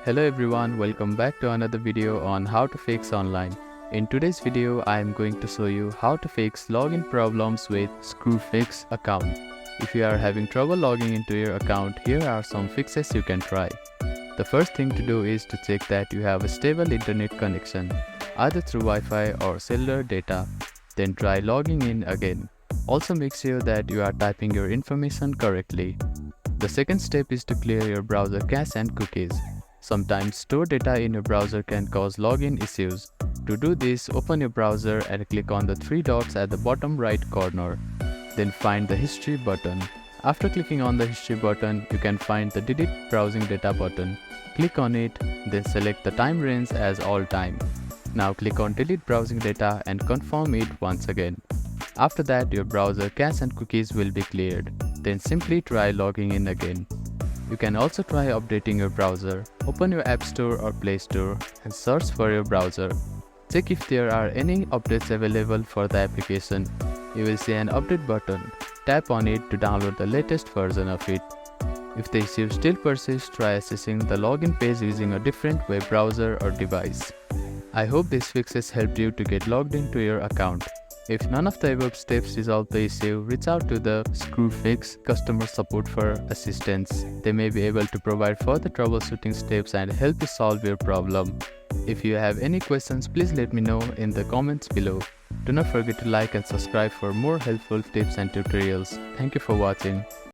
Hello everyone, welcome back to another video on how to fix online. In today's video, I am going to show you how to fix login problems with Screwfix account. If you are having trouble logging into your account, here are some fixes you can try. The first thing to do is to check that you have a stable internet connection, either through Wi-Fi or cellular data. Then try logging in again. Also make sure that you are typing your information correctly. The second step is to clear your browser cache and cookies. Sometimes stored data in your browser can cause login issues. To do this, open your browser and click on the three dots at the bottom right corner. Then find the History button. After clicking on the History button, you can find the Delete Browsing Data button. Click on it, then select the time range as all time. Now click on Delete Browsing Data and confirm it once again. After that, your browser cache and cookies will be cleared. Then simply try logging in again. You can also try updating your browser. Open your App Store or Play Store and search for your browser. Check if there are any updates available for the application. You will see an update button. Tap on it to download the latest version of it. If the issue still persists, try accessing the login page using a different web browser or device. I hope these fixes helped you to get logged into your account. If none of the above steps resolve the issue, reach out to the Screwfix customer support for assistance. They may be able to provide further troubleshooting steps and help you solve your problem. If you have any questions, please let me know in the comments below. Do not forget to like and subscribe for more helpful tips and tutorials. Thank you for watching.